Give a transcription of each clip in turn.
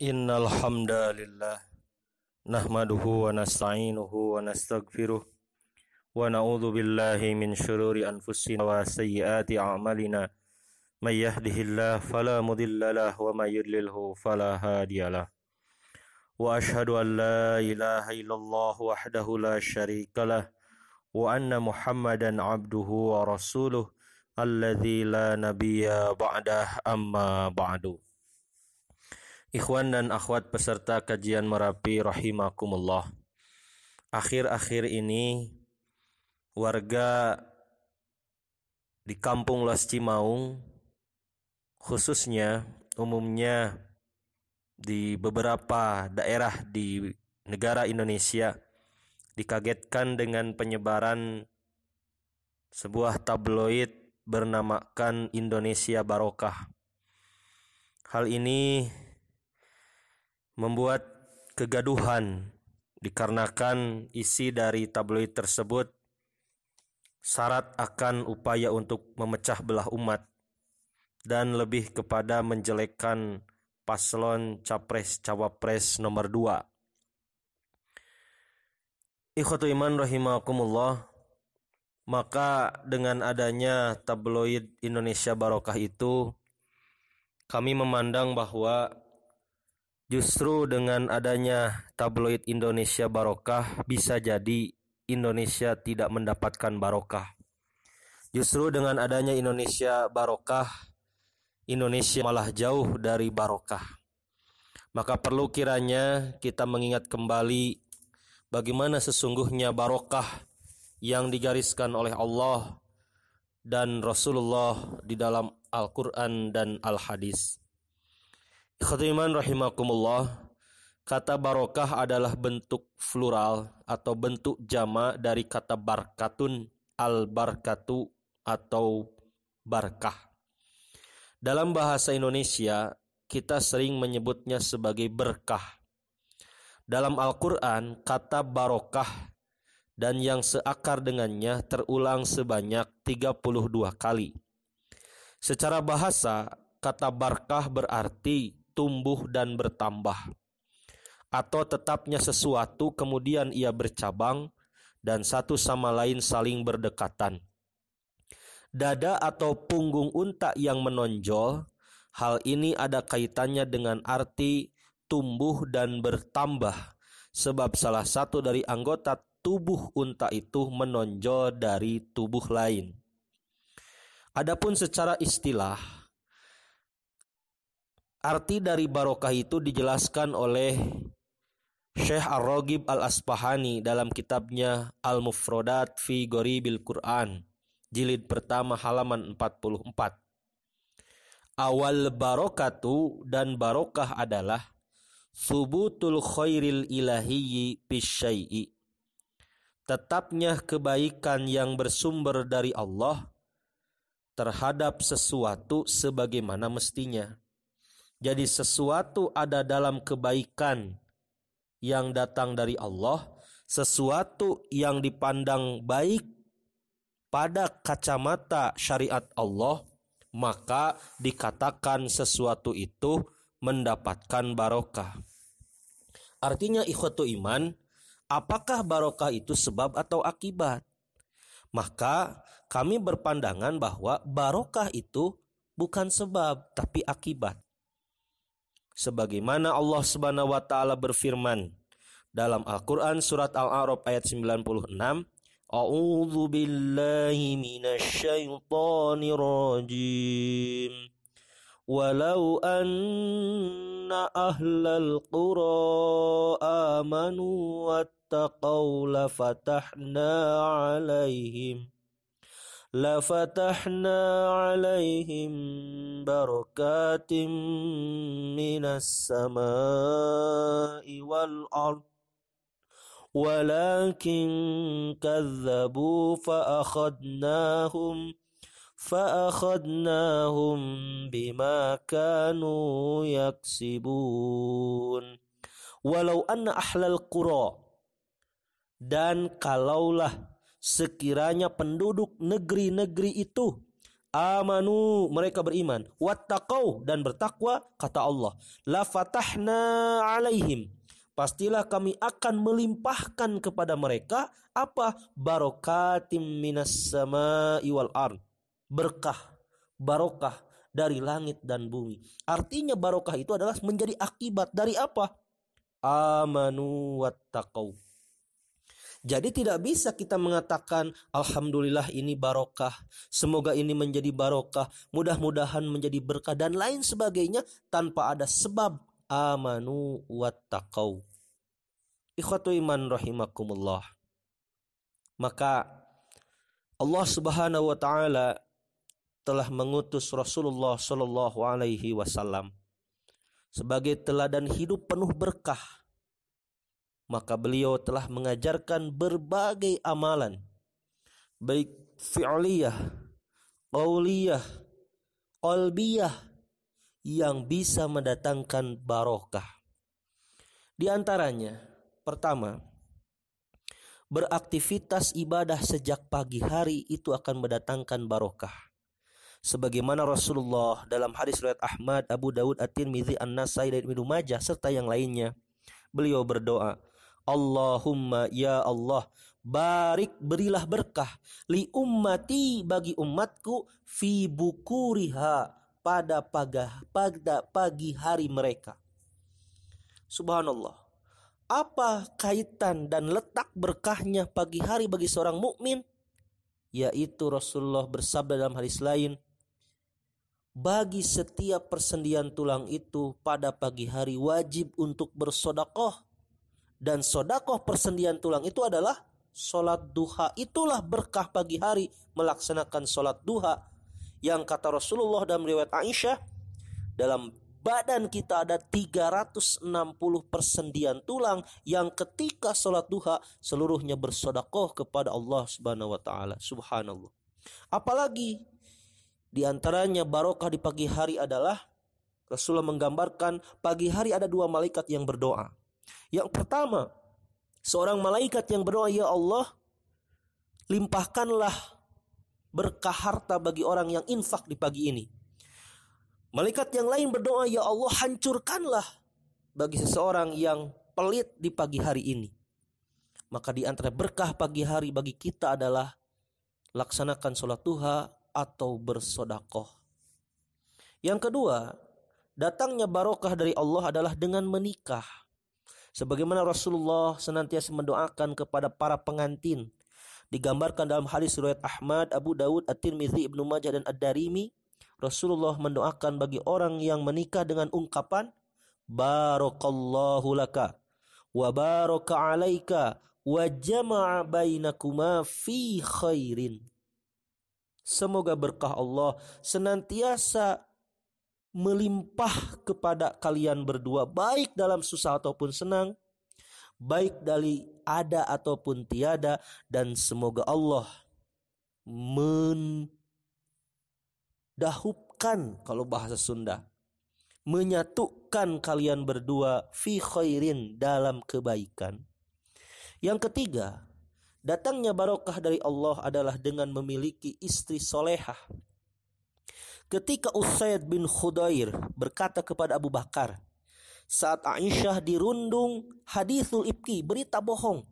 Innal hamdalillah nahmaduhu wa nasta'inuhu wa nastaghfiruh wa na'udzu billahi min shururi anfusina wa sayyiati a'malina may yahdihillahu fala mudhillalah wa may yudlilhu fala hadiyalah wa ashhadu an la ilaha illallah wahdahu la syarikalah wa anna muhammadan abduhu wa rasuluh alladzi la nabiyya ba'dah amma ba'du. Ikhwan dan akhwat peserta kajian Merapi rahimakumullah. Akhir-akhir ini warga di Kampung Los Cimaung, khususnya umumnya di beberapa daerah di negara Indonesia, dikagetkan dengan penyebaran sebuah tabloid bernamakan Indonesia Barokah. Hal ini membuat kegaduhan dikarenakan isi dari tabloid tersebut syarat akan upaya untuk memecah belah umat dan lebih kepada menjelekkan paslon capres-cawapres nomor 2. Ikhwatu iman rahimakumullah, maka dengan adanya tabloid Indonesia Barokah itu, kami memandang bahwa justru dengan adanya tabloid Indonesia Barokah bisa jadi Indonesia tidak mendapatkan barokah. Justru dengan adanya Indonesia Barokah, Indonesia malah jauh dari barokah. Maka perlu kiranya kita mengingat kembali bagaimana sesungguhnya barokah yang digariskan oleh Allah dan Rasulullah di dalam Al-Quran dan Al-Hadis. Ikhwatiman rahimakumullah, kata barokah adalah bentuk plural atau bentuk jama dari kata barkatun, al-barkatu atau barkah. Dalam bahasa Indonesia, kita sering menyebutnya sebagai berkah. Dalam Al-Quran, kata barokah dan yang seakar dengannya terulang sebanyak 32 kali. Secara bahasa, kata barkah berarti tumbuh dan bertambah, atau tetapnya sesuatu kemudian ia bercabang dan satu sama lain saling berdekatan. Dada atau punggung unta yang menonjol, hal ini ada kaitannya dengan arti tumbuh dan bertambah, sebab salah satu dari anggota tubuh unta itu menonjol dari tubuh lain. Adapun secara istilah, arti dari barokah itu dijelaskan oleh Syekh Ar-Raghib Al-Asbahani dalam kitabnya Al-Mufradat fi Ghoribil Quran, jilid pertama halaman 44. Awal barokatu, dan barokah adalah subutul khairil ilahiyyi bisyai'i, tetapnya kebaikan yang bersumber dari Allah terhadap sesuatu sebagaimana mestinya. Jadi sesuatu ada dalam kebaikan yang datang dari Allah, sesuatu yang dipandang baik pada kacamata syariat Allah, maka dikatakan sesuatu itu mendapatkan barokah. Artinya ikhwatu iman, apakah barokah itu sebab atau akibat? Maka kami berpandangan bahwa barokah itu bukan sebab tapi akibat. Sebagaimana Allah Subhanahu wa taala berfirman dalam Al-Qur'an surat Al-A'raf ayat 96, A'udzu billahi minasyaitonir rajim. Walau anna ahlal qura amanu wattaqaw lafatahna alaihim barakatim minas samai wal ard walakin kadzabu fa'akhadnahum bima kanu yaksibun. Walau anna ahlal qura, dan kalaulah sekiranya penduduk negeri-negeri itu Amanu, mereka beriman. Wattaqau, dan bertakwa. Kata Allah, la fatahna alaihim, pastilah kami akan melimpahkan kepada mereka apa? Barokatim minas samai wal ard. Berkah, barokah dari langit dan bumi. Artinya barokah itu adalah menjadi akibat dari apa? Amanu wattaqau. Jadi tidak bisa kita mengatakan alhamdulillah ini barokah, semoga ini menjadi barokah, mudah-mudahan menjadi berkah dan lain sebagainya tanpa ada sebab amanu wattaqau. Ikhwatu iman rahimakumullah. Maka Allah Subhanahu wa taala telah mengutus Rasulullah sallallahu alaihi wasallam sebagai teladan hidup penuh berkah. Maka beliau telah mengajarkan berbagai amalan, baik fi'liyah, qauliyah, qalbiyah, yang bisa mendatangkan barokah. Di antaranya, pertama, beraktivitas ibadah sejak pagi hari itu akan mendatangkan barokah. Sebagaimana Rasulullah dalam hadis riwayat Ahmad, Abu Dawud, At-Tirmidzi, An-Nasai, dan Ibnu Majah serta yang lainnya, beliau berdoa, Allahumma ya Allah, barik, berilah berkah, li ummati, bagi umatku, fi bukuriha, pada pagi hari mereka. Subhanallah. Apa kaitan dan letak berkahnya pagi hari bagi seorang mukmin? Yaitu Rasulullah bersabda dalam hadis lain, bagi setiap persendian tulang itu pada pagi hari wajib untuk bersedekah. Dan sedekah persendian tulang itu adalah sholat duha. Itulah berkah pagi hari, melaksanakan sholat duha. Yang kata Rasulullah dalam riwayat Aisyah, dalam badan kita ada 360 persendian tulang yang ketika sholat duha seluruhnya bersedekah kepada Allah Subhanahu wa taala. Subhanallah. Apalagi di antaranya barokah di pagi hari adalah Rasulullah menggambarkan pagi hari ada dua malaikat yang berdoa. Yang pertama, seorang malaikat yang berdoa, ya Allah, limpahkanlah berkah harta bagi orang yang infak di pagi ini. Malaikat yang lain berdoa, ya Allah, hancurkanlah bagi seseorang yang pelit di pagi hari ini. Maka di antara berkah pagi hari bagi kita adalah laksanakan sholat duha atau bersedekah. Yang kedua, datangnya barokah dari Allah adalah dengan menikah. Sebagaimana Rasulullah senantiasa mendoakan kepada para pengantin, digambarkan dalam hadis riwayat Ahmad, Abu Dawud, At-Tirmidzi, Ibnu Majah, dan Ad-Darimi, Rasulullah mendoakan bagi orang yang menikah dengan ungkapan barakallahu laka wa baraka alaika wa jama'a bainakuma fi khairin. Semoga berkah Allah senantiasa melimpah kepada kalian berdua, baik dalam susah ataupun senang, baik dari ada ataupun tiada, dan semoga Allah mendahupkan, kalau bahasa Sunda, menyatukan kalian berdua fi khairin, dalam kebaikan. Yang ketiga, datangnya barokah dari Allah adalah dengan memiliki istri solehah. Ketika Usaid bin Khudair berkata kepada Abu Bakar saat Aisyah dirundung hadithul ibki, berita bohong,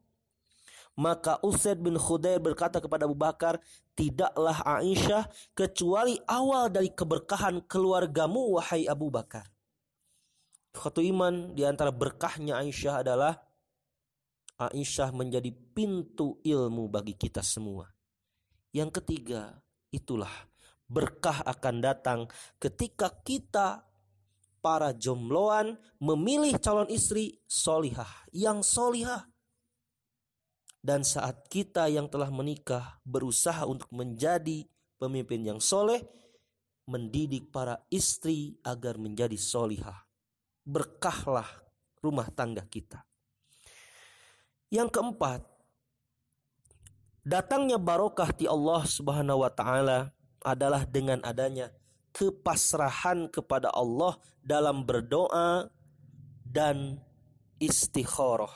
maka Usaid bin Khudair berkata kepada Abu Bakar, tidaklah Aisyah kecuali awal dari keberkahan keluargamu, wahai Abu Bakar. Satu iman, di antara berkahnya Aisyah adalah Aisyah menjadi pintu ilmu bagi kita semua. Yang ketiga, itulah berkah akan datang ketika kita para jombloan memilih calon istri solihah, yang solihah. Dan saat kita yang telah menikah berusaha untuk menjadi pemimpin yang soleh, mendidik para istri agar menjadi solihah. Berkahlah rumah tangga kita. Yang keempat, datangnya barokah di Allah Subhanahu wa taala adalah dengan adanya kepasrahan kepada Allah dalam berdoa dan istikharah.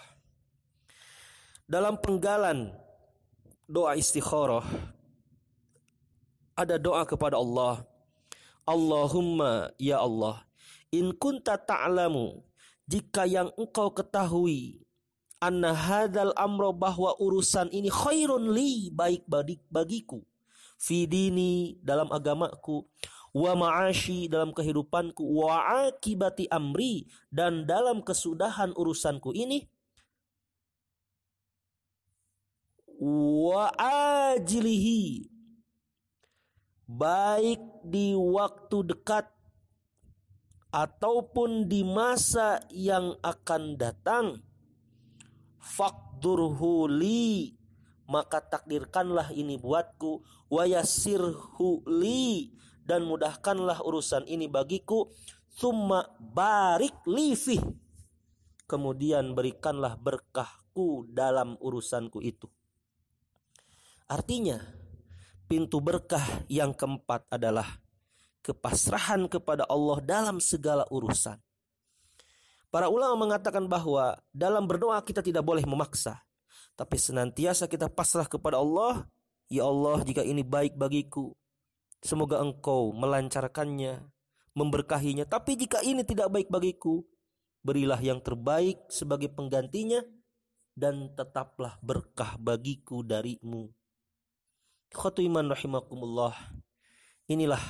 Dalam penggalan doa istikharah, ada doa kepada Allah. Allahumma, ya Allah, in kunta ta'lamu, jika yang engkau ketahui, anna hadzal amro, bahwa urusan ini khairun li, baik bagiku, fi dini, dalam agamaku, wa ma'ashi, dalam kehidupanku, wa akibati amri, dan dalam kesudahan urusanku ini, wa ajilihi, baik di waktu dekat ataupun di masa yang akan datang, faqdurhu li, maka takdirkanlah ini buatku, wa yassirhu li, dan mudahkanlah urusan ini bagiku, summa barik li fih, kemudian berikanlah berkahku dalam urusanku itu. Artinya, pintu berkah yang keempat adalah kepasrahan kepada Allah dalam segala urusan. Para ulama mengatakan bahwa dalam berdoa kita tidak boleh memaksa, tapi senantiasa kita pasrah kepada Allah. Ya Allah, jika ini baik bagiku, semoga Engkau melancarkannya, memberkahinya. Tapi jika ini tidak baik bagiku, berilah yang terbaik sebagai penggantinya, dan tetaplah berkah bagiku darimu. Ikhwatu iman rahimakumullah, inilah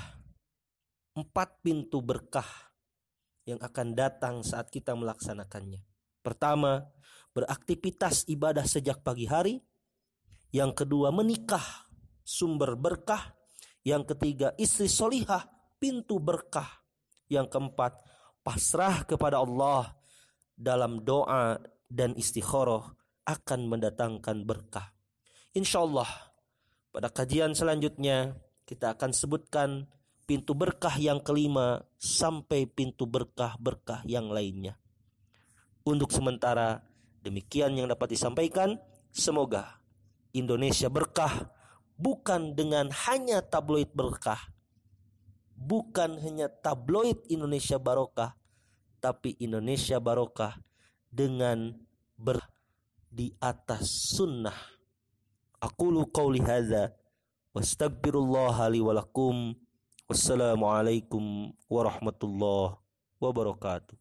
4 pintu berkah yang akan datang saat kita melaksanakannya. Pertama, beraktivitas ibadah sejak pagi hari. Yang kedua, menikah, sumber berkah. Yang ketiga, istri solihah, pintu berkah. Yang keempat, pasrah kepada Allah dalam doa dan istikharah akan mendatangkan berkah. Insyaallah pada kajian selanjutnya kita akan sebutkan pintu berkah yang kelima sampai pintu berkah-berkah yang lainnya. Untuk sementara demikian yang dapat disampaikan. Semoga Indonesia berkah, bukan dengan hanya tabloid berkah, bukan hanya tabloid Indonesia barokah, tapi Indonesia barokah dengan di atas sunnah. Aqulu qawli hadza wastaghfirullaha li wa lakum. Wassalamualaikum warahmatullahi wabarakatuh.